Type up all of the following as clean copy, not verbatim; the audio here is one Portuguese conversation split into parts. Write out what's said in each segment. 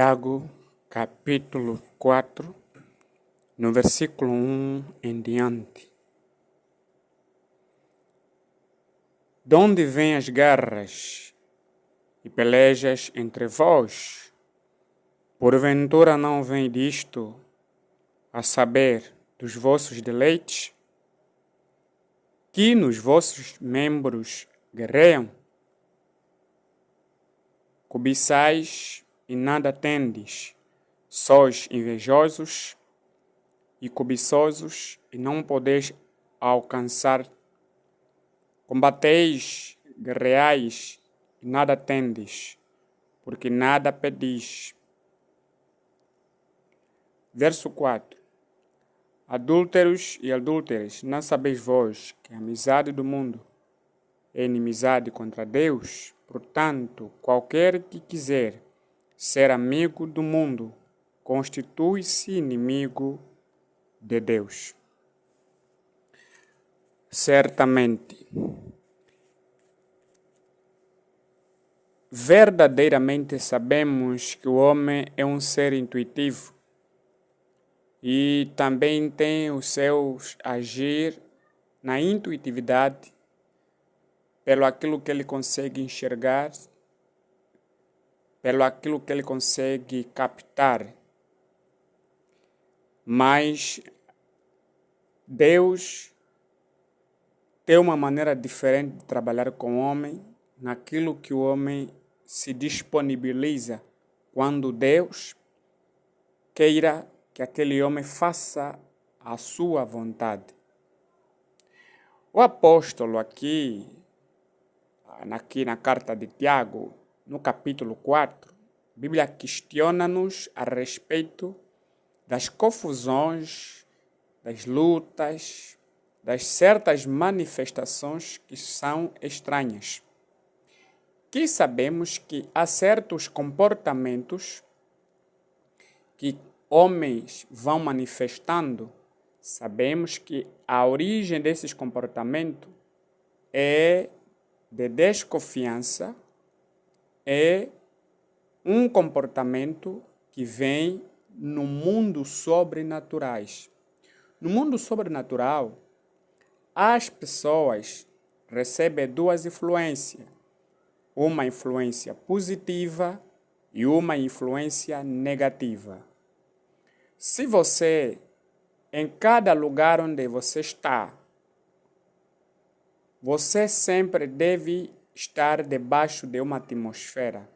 Tiago, capítulo 4, no versículo 1 em diante. De onde vêm as guerras e pelejas entre vós? Porventura não vem disto, a saber, dos vossos deleites, que nos vossos membros guerreiam? Cobiçais e nada tendes, sois invejosos e cobiçosos e não podeis alcançar. Combateis, guerreais e nada tendes, porque nada pedis. Verso 4. Adúlteros e adúlteras, não sabeis vós que a amizade do mundo é inimizade contra Deus? Portanto, qualquer que quiser ser amigo do mundo, constitui-se inimigo de Deus. Certamente, verdadeiramente sabemos que o homem é um ser intuitivo e também tem os seus agir na intuitividade, pelo aquilo que ele consegue enxergar, pelo aquilo que ele consegue captar. Mas Deus tem uma maneira diferente de trabalhar com o homem, naquilo que o homem se disponibiliza quando Deus queira que aquele homem faça a sua vontade. O apóstolo aqui na carta de Tiago, no capítulo 4, a Bíblia questiona-nos a respeito das confusões, das lutas, das certas manifestações que são estranhas. Que sabemos que há certos comportamentos que homens vão manifestando, sabemos que a origem desses comportamentos é de desconfiança, é um comportamento que vem no mundo sobrenaturais. No mundo sobrenatural, as pessoas recebem duas influências, uma influência positiva e uma influência negativa. Se você, em cada lugar onde você está, você sempre deve estar debaixo de uma atmosfera.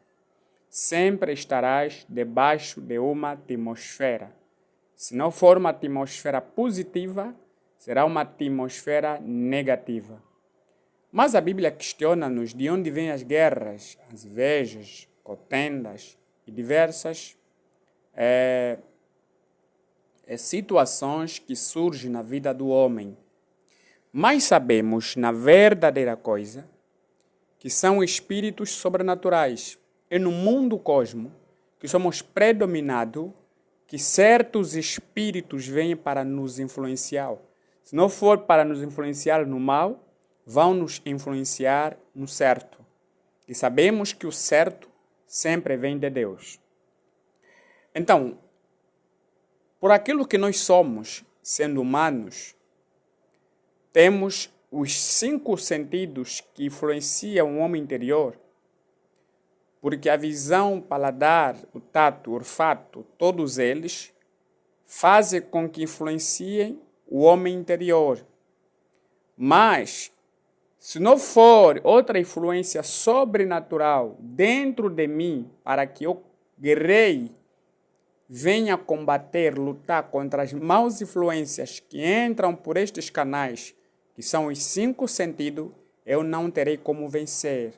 Sempre estarás debaixo de uma atmosfera. Se não for uma atmosfera positiva, será uma atmosfera negativa. Mas a Bíblia questiona-nos de onde vêm as guerras, as invejas, contendas e diversas situações que surgem na vida do homem. Mas sabemos, na verdadeira coisa, que são espíritos sobrenaturais. É no mundo cosmo que somos predominados, que certos espíritos vêm para nos influenciar. Se não for para nos influenciar no mal, vão nos influenciar no certo. E sabemos que o certo sempre vem de Deus. Então, por aquilo que nós somos, sendo humanos, temos os 5 sentidos que influenciam o homem interior, porque a visão, o paladar, o tato, o olfato, todos eles fazem com que influenciem o homem interior. Mas, se não for outra influência sobrenatural dentro de mim, para que eu guerreie, venha combater, lutar contra as maus influências que entram por estes canais, que são os 5 sentidos, eu não terei como vencer.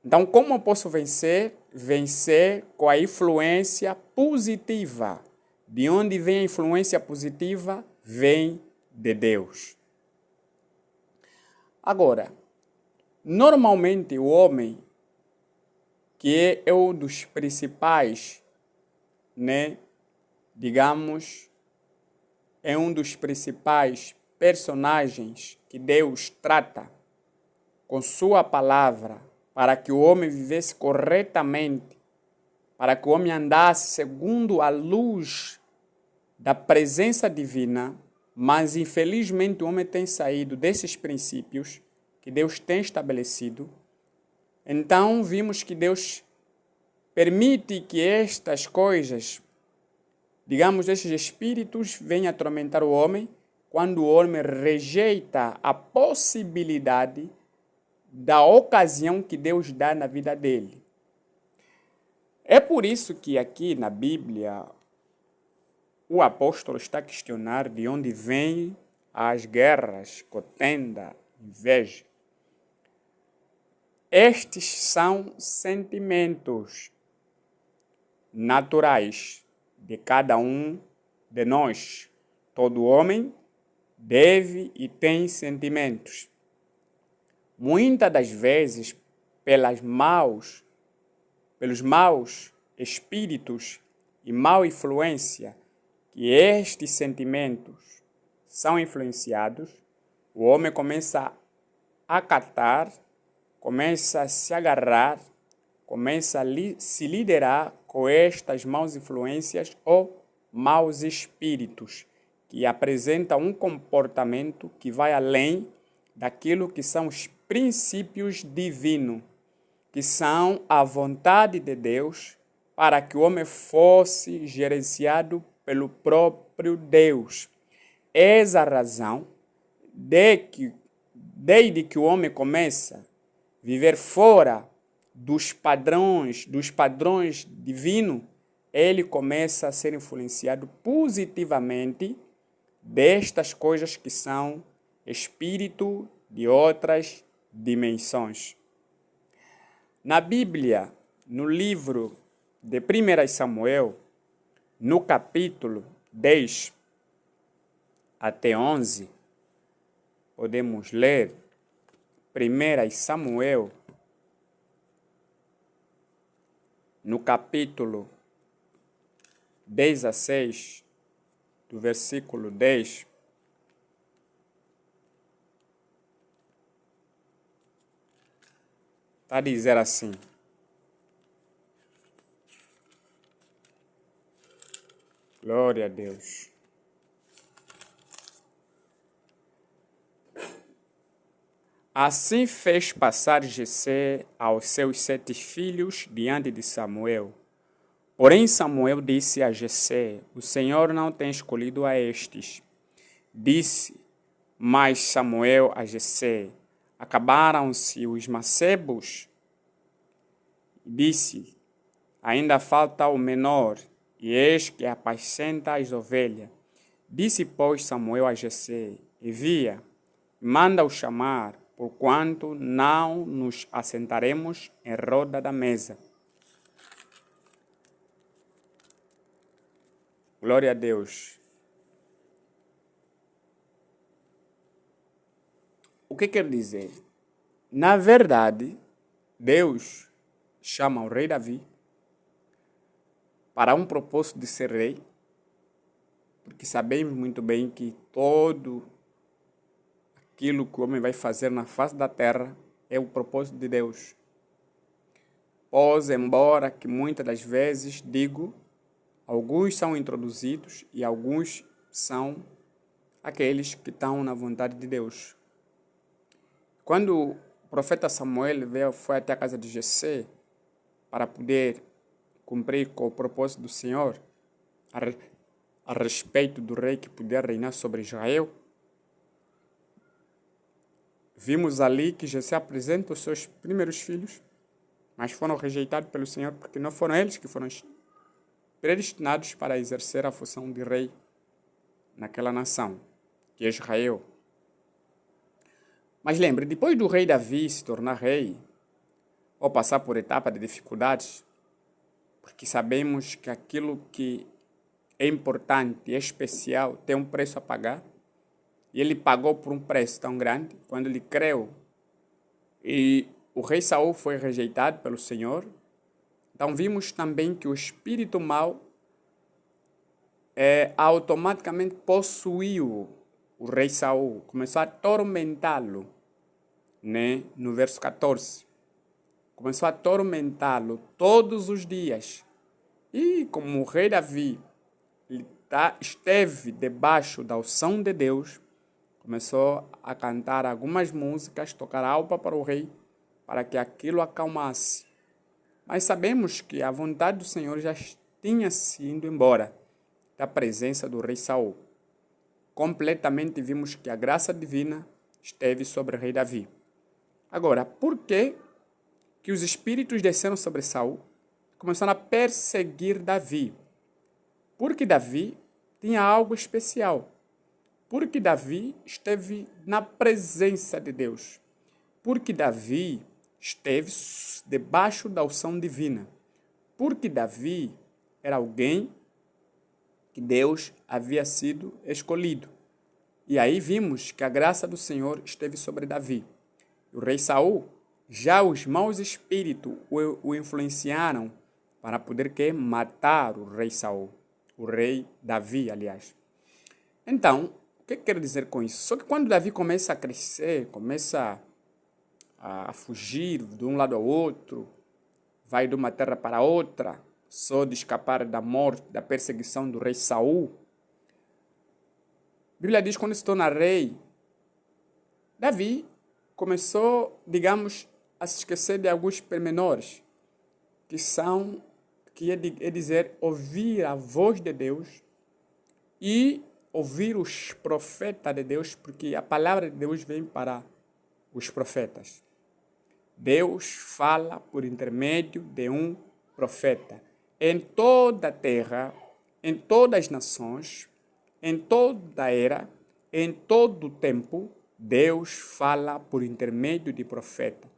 Então, como eu posso vencer? Vencer com a influência positiva. De onde vem a influência positiva? Vem de Deus. Agora, normalmente o homem, que é um dos principais, digamos, é um dos principais personagens que Deus trata com sua palavra para que o homem vivesse corretamente para que o homem andasse segundo a luz da presença divina, mas infelizmente o homem tem saído desses princípios que Deus tem estabelecido. Então vimos que Deus permite que estas coisas, digamos, esses espíritos venham atormentar o homem quando o homem rejeita a possibilidade da ocasião que Deus dá na vida dele. É por isso que aqui na Bíblia o apóstolo está a questionar de onde vêm as guerras, contenda, inveja. Estes são sentimentos naturais de cada um de nós. Todo homem deve e tem sentimentos. Muitas das vezes, pelos maus espíritos e mal influência que estes sentimentos são influenciados, o homem começa a acatar, começa a se agarrar, começa a se liderar com estas maus influências ou maus espíritos, que apresentam um comportamento que vai além daquilo que são os princípios divinos, que são a vontade de Deus para que o homem fosse gerenciado pelo próprio Deus. Essa razão desde que o homem começa a viver fora dos padrões divinos, ele começa a ser influenciado positivamente destas coisas que são espírito de outras dimensões. Na Bíblia, no livro de 1 Samuel, no capítulo 10 até 11, podemos ler 1 Samuel, no capítulo 16, do versículo 10, está a dizer assim: glória a Deus. Assim fez passar Jessé aos seus 7 filhos diante de Samuel. Porém Samuel disse a Jessé: o Senhor não tem escolhido a estes. Disse mais Samuel a Jessé: acabaram-se os macebos? Disse: ainda falta o menor, e eis que apacenta as ovelhas. Disse, pois, Samuel a Jessé: envia, manda-o chamar, porquanto não nos assentaremos em roda da mesa. Glória a Deus. O que quer dizer? Na verdade, Deus chama o rei Davi para um propósito de ser rei, porque sabemos muito bem que todo aquilo que o homem vai fazer na face da terra é o propósito de Deus. Pois, embora que muitas das vezes digo, alguns são introduzidos e alguns são aqueles que estão na vontade de Deus. Quando o profeta Samuel foi até a casa de Jessé para poder cumprir com o propósito do Senhor a respeito do rei que puder reinar sobre Israel, vimos ali que Jessé apresenta os seus primeiros filhos, mas foram rejeitados pelo Senhor porque não foram eles que foram predestinados para exercer a função de rei naquela nação, que é Israel. Mas lembre, depois do rei Davi se tornar rei, ou passar por etapa de dificuldades, porque sabemos que aquilo que é importante e é especial tem um preço a pagar, e ele pagou por um preço tão grande quando ele creu. E o rei Saul foi rejeitado pelo Senhor. Então vimos também que o espírito mau automaticamente possuiu o rei Saul, começou a atormentá-lo, né? No verso 14. Começou a atormentá-lo todos os dias, E como o rei Davi esteve debaixo da unção de Deus, começou a cantar algumas músicas, tocar alpa para o rei, para que aquilo acalmasse. Mas sabemos que a vontade do Senhor já tinha se ido embora da presença do rei Saul. Completamente vimos que a graça divina esteve sobre o rei Davi. Agora, por que os espíritos desceram sobre Saul e começaram a perseguir Davi? Porque Davi tinha algo especial. Porque Davi esteve na presença de Deus. Porque Davi esteve debaixo da unção divina. Porque Davi era alguém que Deus havia sido escolhido. E aí vimos que a graça do Senhor esteve sobre Davi. O rei Saul, já os maus espíritos o influenciaram para poder matar o rei Saul. O rei Davi, aliás. Então, o que eu quero dizer com isso? Só que quando Davi começa a crescer, começa a fugir de um lado ao outro, vai de uma terra para outra, só de escapar da morte, da perseguição do rei Saul. A Bíblia diz que quando se torna rei, Davi começou, digamos, a se esquecer de alguns pormenores, é dizer, ouvir a voz de Deus e ouvir os profetas de Deus, porque a palavra de Deus vem para os profetas. Deus fala por intermédio de um profeta. Em toda a terra, em todas as nações, em toda a era, em todo o tempo, Deus fala por intermédio de profeta.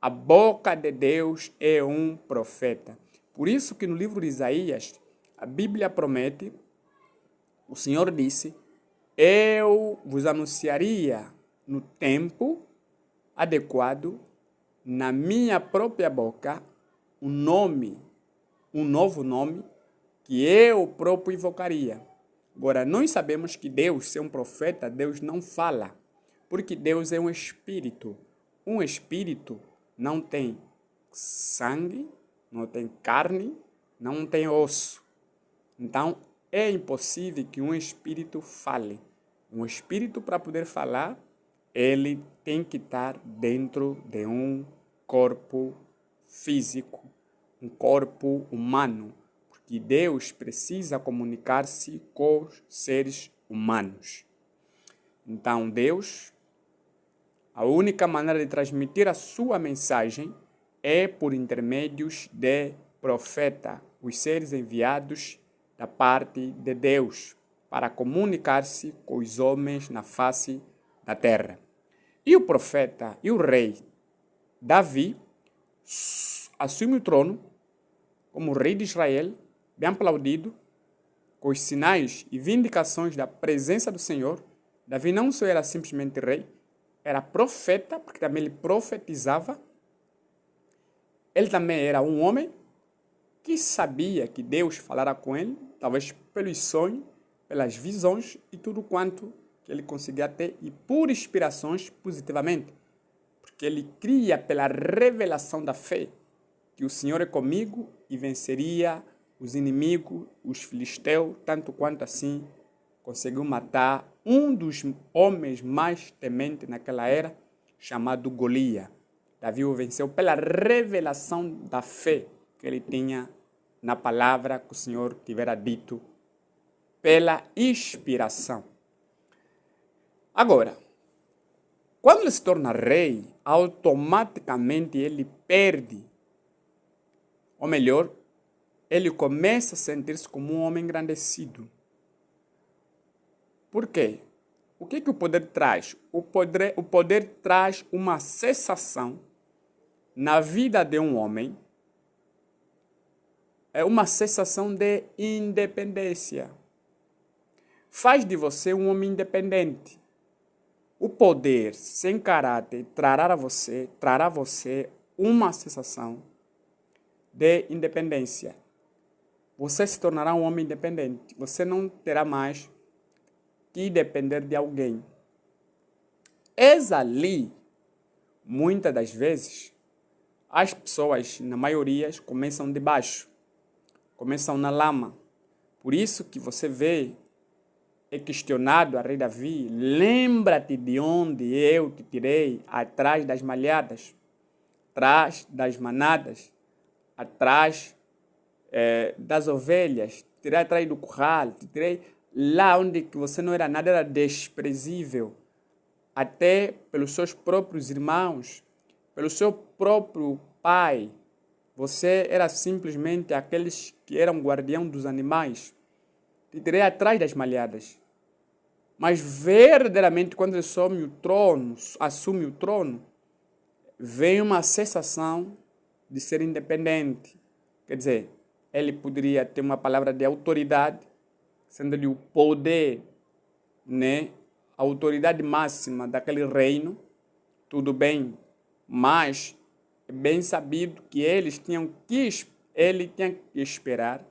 A boca de Deus é um profeta. Por isso que no livro de Isaías, a Bíblia promete, o Senhor disse, eu vos anunciaria no tempo adequado, na minha própria boca, um novo nome, que eu próprio invocaria. Agora, nós sabemos que Deus, ser um profeta, Deus não fala, porque Deus é um espírito. Um espírito não tem sangue, não tem carne, não tem osso. Então, é impossível que um espírito fale. Um espírito, para poder falar, ele tem que estar dentro de um corpo físico, um corpo humano, porque Deus precisa comunicar-se com os seres humanos. Então, Deus, a única maneira de transmitir a sua mensagem é por intermédios de profeta, os seres enviados da parte de Deus, para comunicar-se com os homens na face da terra. E o profeta e o rei Davi assume o trono como rei de Israel, bem aplaudido, com os sinais e vindicações da presença do Senhor. Davi não só era simplesmente rei, era profeta, porque também ele profetizava. Ele também era um homem que sabia que Deus falara com ele, talvez pelos sonhos, pelas visões e tudo quanto que ele conseguia ter, e por inspirações positivamente. Porque ele cria pela revelação da fé que o Senhor é comigo e venceria os inimigos, os filisteus, tanto quanto assim conseguiu matar um dos homens mais tementes naquela era, chamado Golias. Davi o venceu pela revelação da fé que ele tinha na palavra que o Senhor tivera dito, pela inspiração. Agora, quando ele se torna rei, automaticamente ele perde, ou melhor, ele começa a sentir-se como um homem engrandecido. Por quê? O que o poder traz? O poder traz uma cessação na vida de um homem, é uma cessação de independência. Faz de você um homem independente. O poder sem caráter trará a você uma sensação de independência. Você se tornará um homem independente. Você não terá mais que depender de alguém. Eis ali, muitas das vezes, as pessoas, na maioria, começam de baixo. começam na lama. Por isso que você vê, é questionado a rei Davi, lembra-te de onde eu te tirei, atrás das malhadas, atrás das manadas, atrás das ovelhas, te tirei atrás do curral, te tirei lá onde que você não era nada, era desprezível, até pelos seus próprios irmãos, pelo seu próprio pai. Você era simplesmente aqueles que eram guardião dos animais. Te tirei atrás das malhadas. Mas verdadeiramente, quando ele assume o trono, vem uma sensação de ser independente. Quer dizer, ele poderia ter uma palavra de autoridade, sendo-lhe o poder, né? A autoridade máxima daquele reino, tudo bem, mas é bem sabido que ele tinha que esperar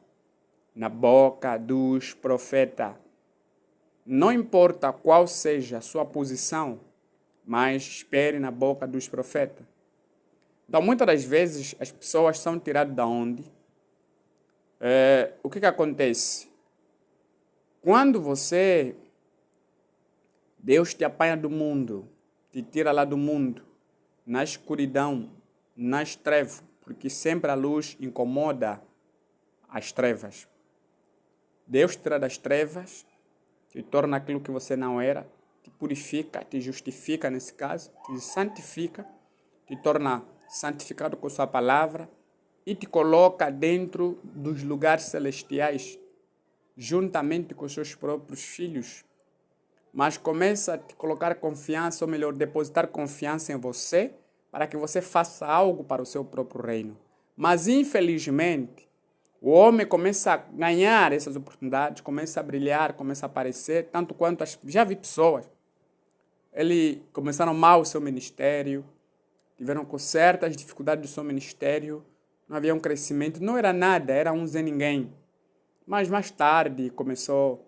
na boca dos profetas. Não importa qual seja a sua posição, mas espere na boca dos profetas. Então, muitas das vezes, as pessoas são tiradas da onde? O que acontece? Quando Deus te apanha do mundo, te tira lá do mundo, na escuridão, nas trevas, porque sempre a luz incomoda as trevas. Deus te tira das trevas, te torna aquilo que você não era, te purifica, te justifica nesse caso, te santifica, te torna santificado com sua palavra e te coloca dentro dos lugares celestiais, juntamente com seus próprios filhos. Mas começa a te colocar confiança, ou melhor, depositar confiança em você, para que você faça algo para o seu próprio reino. Mas, infelizmente, o homem começa a ganhar essas oportunidades, começa a brilhar, começa a aparecer, tanto quanto já vi pessoas. Eles começaram mal o seu ministério, tiveram com certas dificuldades do seu ministério, não havia um crescimento, não era nada, era um Zé Ninguém. Mas mais tarde começou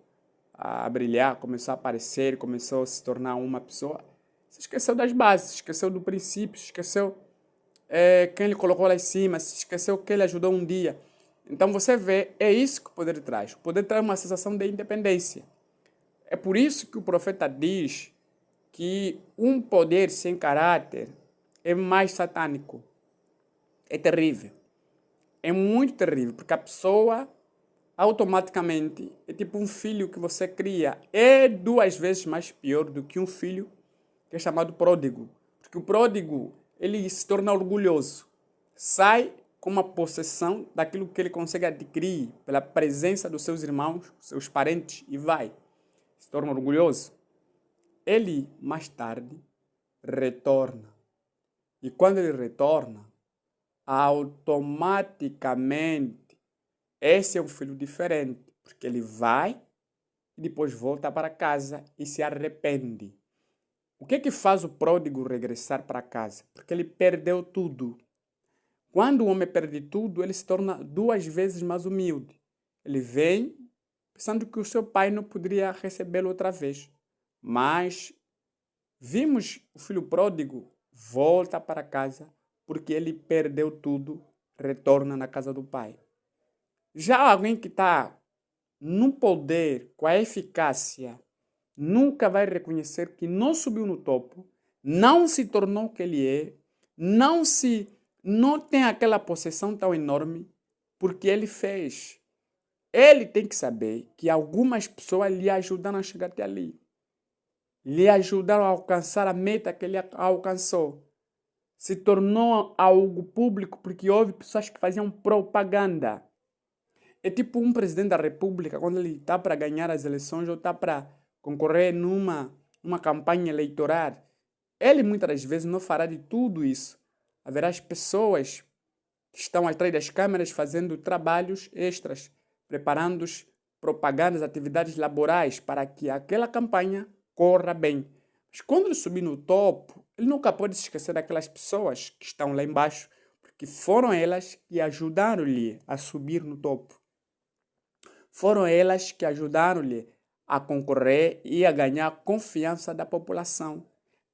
a brilhar, começou a aparecer, começou a se tornar uma pessoa. Se esqueceu das bases, esqueceu do princípio, esqueceu quem ele colocou lá em cima, se esqueceu que ele ajudou um dia. Então você vê, é isso que o poder traz. O poder traz uma sensação de independência. É por isso que o profeta diz que um poder sem caráter é mais satânico. É terrível. É muito terrível, porque a pessoa automaticamente é tipo um filho que você cria. É 2 vezes mais pior do que um filho que é chamado pródigo. Porque o pródigo, ele se torna orgulhoso. Sai com uma possessão daquilo que ele consegue adquirir pela presença dos seus irmãos, seus parentes, e vai. Se torna orgulhoso. Ele, mais tarde, retorna. E quando ele retorna, automaticamente, esse é um filho diferente, porque ele vai e depois volta para casa e se arrepende. O que faz o pródigo regressar para casa? Porque ele perdeu tudo. Quando o homem perde tudo, ele se torna 2 vezes mais humilde. Ele vem pensando que o seu pai não poderia recebê-lo outra vez. Mas vimos o filho pródigo volta para casa porque ele perdeu tudo, retorna na casa do pai. Já alguém que está no poder, com a eficácia, nunca vai reconhecer que não subiu no topo, não se tornou o que ele é, não tem aquela possessão tão enorme, porque ele fez. Ele tem que saber que algumas pessoas lhe ajudaram a chegar até ali. Lhe ajudaram a alcançar a meta que ele alcançou. Se tornou algo público porque houve pessoas que faziam propaganda. É tipo um presidente da república, quando ele está para ganhar as eleições ou está para concorrer numa campanha eleitoral. Ele muitas das vezes não fará de tudo isso. Haverá as pessoas que estão atrás das câmeras fazendo trabalhos extras, preparando propagandas, atividades laborais para que aquela campanha corra bem. Mas quando ele subir no topo, ele nunca pode se esquecer daquelas pessoas que estão lá embaixo, porque foram elas que ajudaram-lhe a subir no topo. Foram elas que ajudaram-lhe a concorrer e a ganhar a confiança da população.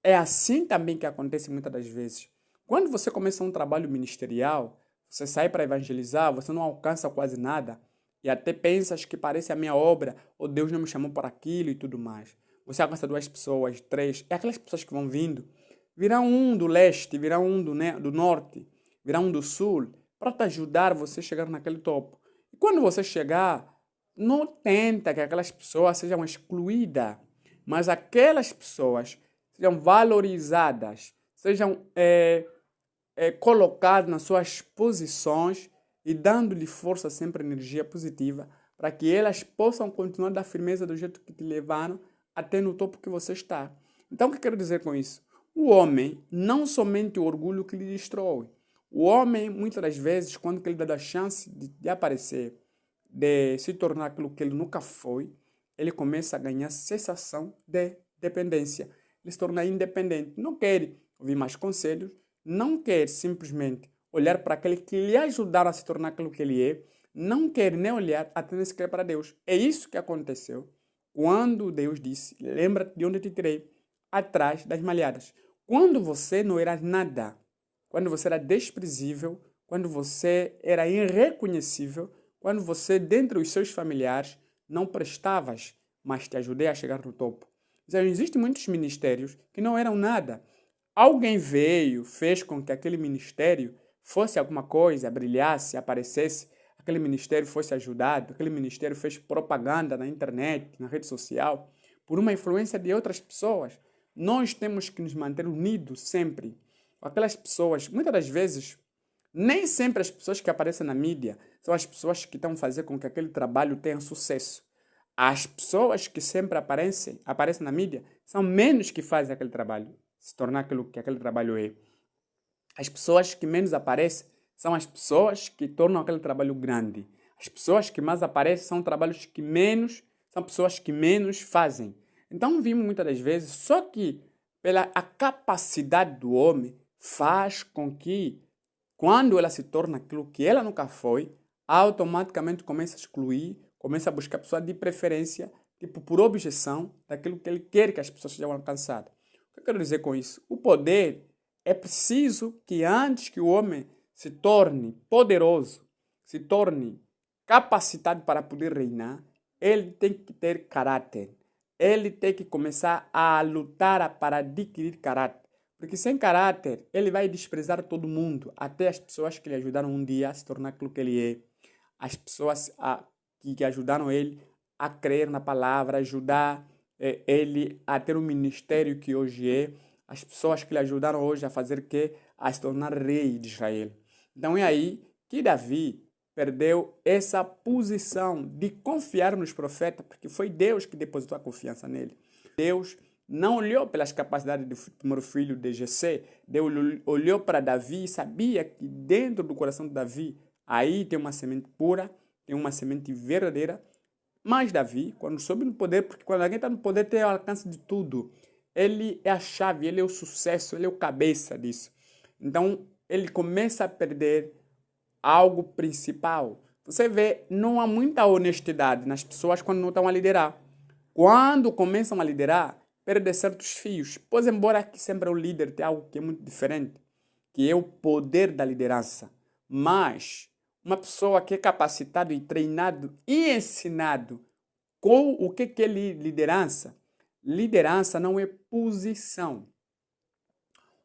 É assim também que acontece muitas das vezes. Quando você começa um trabalho ministerial, Você sai para evangelizar, você não alcança quase nada e até pensas que parece a minha obra ou Deus não me chamou para aquilo e tudo mais. Você alcança duas pessoas, três, é aquelas pessoas que vão vindo. Virá um do leste, virá um do norte, virá um do sul, para te ajudar você a chegar naquele topo. E quando você chegar, não tenta que aquelas pessoas sejam excluídas, mas aquelas pessoas sejam valorizadas, sejam colocadas nas suas posições e dando-lhe força, sempre energia positiva, para que elas possam continuar da firmeza do jeito que te levaram até no topo que você está. Então, o que eu quero dizer com isso? O homem, não somente o orgulho que lhe destrói. O homem, muitas das vezes, quando ele dá a chance de aparecer, de se tornar aquilo que ele nunca foi, ele começa a ganhar sensação de dependência. Ele se torna independente. Não quer ouvir mais conselhos, não quer simplesmente olhar para aquele que lhe ajudaram a se tornar aquilo que ele é, não quer nem olhar até nem sequer para Deus. É isso que aconteceu quando Deus disse, lembra-te de onde te tirei, atrás das malhadas. Quando você não era nada, quando você era desprezível, quando você era irreconhecível, quando você, dentre os seus familiares, não prestavas, mas te ajudei a chegar no topo. Já existem muitos ministérios que não eram nada. Alguém veio, fez com que aquele ministério fosse alguma coisa, brilhasse, aparecesse, aquele ministério fosse ajudado, aquele ministério fez propaganda na internet, na rede social, por uma influência de outras pessoas. Nós temos que nos manter unidos sempre. Aquelas pessoas, muitas das vezes, nem sempre as pessoas que aparecem na mídia são as pessoas que estão a fazer com que aquele trabalho tenha sucesso. As pessoas que sempre aparecem na mídia, são menos que fazem aquele trabalho, se tornar aquilo que aquele trabalho é. As pessoas que menos aparecem são as pessoas que tornam aquele trabalho grande. As pessoas que mais aparecem são trabalhos que menos, são pessoas que menos fazem. Então vimos muitas das vezes, só que pela a capacidade do homem faz com que, quando ela se torna aquilo que ela nunca foi, automaticamente começa a excluir, começa a buscar pessoas de preferência, tipo por objeção, daquilo que ele quer que as pessoas sejam alcançadas. O que eu quero dizer com isso? O poder é preciso que antes que o homem se torne poderoso, se torne capacitado para poder reinar, ele tem que ter caráter. Ele tem que começar a lutar para adquirir caráter. Porque sem caráter, ele vai desprezar todo mundo, até as pessoas que lhe ajudaram um dia a se tornar aquilo que ele é. As pessoas que ajudaram ele a crer na palavra, ajudar ele a ter o ministério que hoje é. As pessoas que lhe ajudaram hoje a fazer que? A se tornar rei de Israel. Então é aí que Davi perdeu essa posição de confiar nos profetas, porque foi Deus que depositou a confiança nele. Deus não olhou pelas capacidades do primeiro filho de Jessé, Deus olhou para Davi e sabia que dentro do coração de Davi, aí tem uma semente pura, tem uma semente verdadeira. Mas Davi, quando soube no poder, porque quando alguém está no poder tem o alcance de tudo, ele é a chave, ele é o sucesso, ele é o cabeça disso. Então, ele começa a perder algo principal. Você vê, não há muita honestidade nas pessoas quando não estão a liderar. Quando começam a liderar, perdem certos fios. Pois, embora que sempre o líder tenha algo que é muito diferente, que é o poder da liderança. Mas, uma pessoa que é capacitado e treinado e ensinado com o que é liderança, liderança não é posição.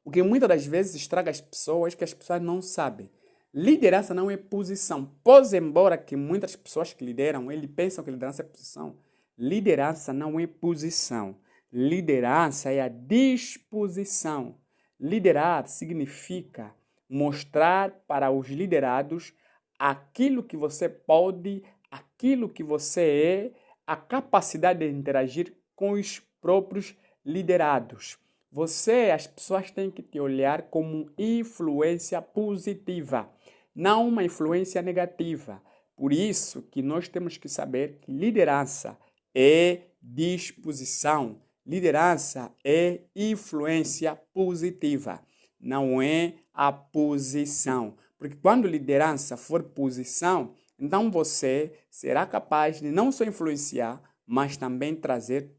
O que muitas das vezes estraga as pessoas é que as pessoas não sabem. Liderança não é posição. Pois, embora que muitas pessoas que lideram, eles pensam que liderança é posição. Liderança não é posição. Liderança é a disposição. Liderar significa mostrar para os liderados aquilo que você pode, aquilo que você é, a capacidade de interagir com os próprios liderados. Você, as pessoas têm que te olhar como influência positiva, não uma influência negativa. Por isso que nós temos que saber que liderança é disposição, liderança é influência positiva, não é a posição. Porque quando liderança for posição, então você será capaz de não só influenciar, mas também trazer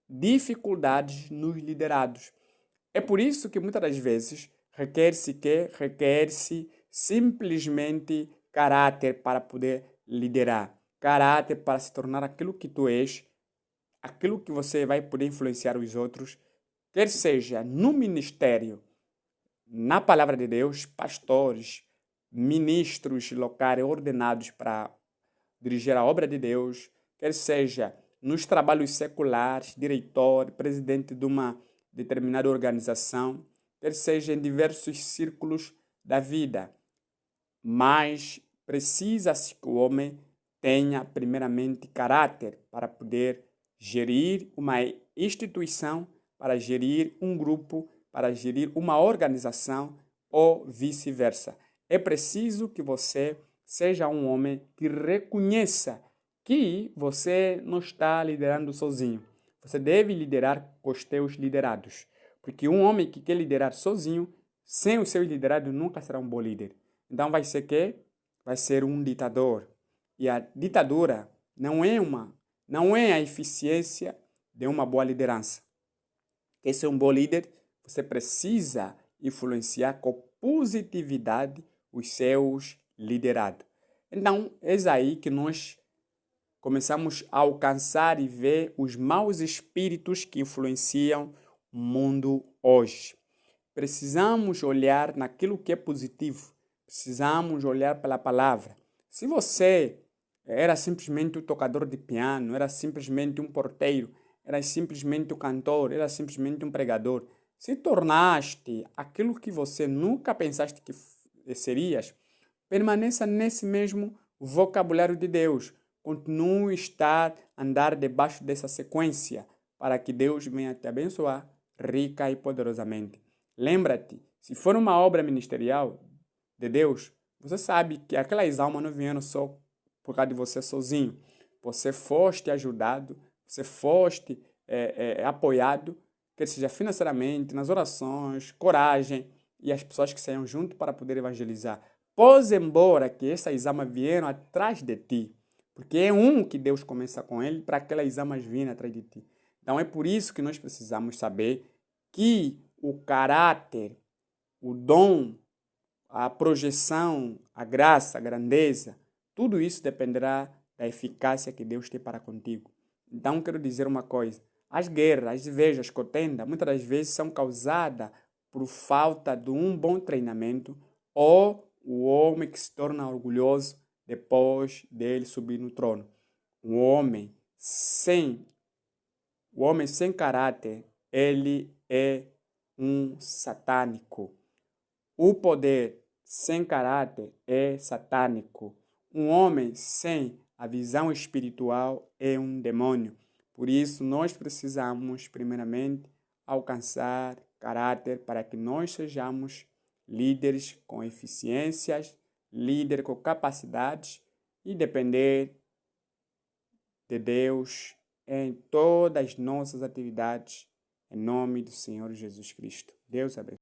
dificuldades nos liderados. É por isso que muitas das vezes requer-se simplesmente caráter para poder liderar, caráter para se tornar aquilo que tu és, aquilo que você vai poder influenciar os outros, quer seja no ministério, na palavra de Deus, pastores, ministros locais ordenados para dirigir a obra de Deus, quer seja nos trabalhos seculares, diretor, presidente de uma determinada organização, quer seja em diversos círculos da vida. Mas precisa-se que o homem tenha, primeiramente, caráter para poder gerir uma instituição, para gerir um grupo, para gerir uma organização ou vice-versa. É preciso que você seja um homem que reconheça que você não está liderando sozinho. Você deve liderar com os teus liderados. Porque um homem que quer liderar sozinho, sem os seus liderados, nunca será um bom líder. Então vai ser que? Vai ser um ditador. E a ditadura não é a eficiência de uma boa liderança. Quer ser um bom líder, você precisa influenciar com positividade os seus liderados. Então, é aí que nós começamos a alcançar e ver os maus espíritos que influenciam o mundo hoje. Precisamos olhar naquilo que é positivo. Precisamos olhar pela palavra. Se você era simplesmente um tocador de piano, era simplesmente um porteiro, era simplesmente um cantor, era simplesmente um pregador, se tornaste aquilo que você nunca pensaste que serias, permaneça nesse mesmo vocabulário de Deus. Continue a estar, andar debaixo dessa sequência para que Deus venha te abençoar rica e poderosamente. Lembra-te, se for uma obra ministerial de Deus, você sabe que aquelas almas não vieram só por causa de você sozinho. Você foste ajudado, você foste apoiado, quer seja financeiramente, nas orações, coragem, e as pessoas que saíram junto para poder evangelizar. Pois embora que essas almas vieram atrás de ti, porque é um que Deus começa com ele para aquelas almas virem atrás de ti. Então é por isso que nós precisamos saber que o caráter, o dom, a projeção, a graça, a grandeza, tudo isso dependerá da eficácia que Deus tem para contigo. Então quero dizer uma coisa, as guerras, as invejas, contendas, muitas das vezes são causadas por falta de um bom treinamento ou o homem que se torna orgulhoso depois dele subir no trono. Um homem sem caráter, ele é um satânico. O poder sem caráter é satânico. Um homem sem a visão espiritual é um demônio. Por isso, nós precisamos, primeiramente, alcançar caráter para que nós sejamos líderes com eficiências, líderes com capacidades e depender de Deus em todas as nossas atividades, em nome do Senhor Jesus Cristo. Deus abençoe.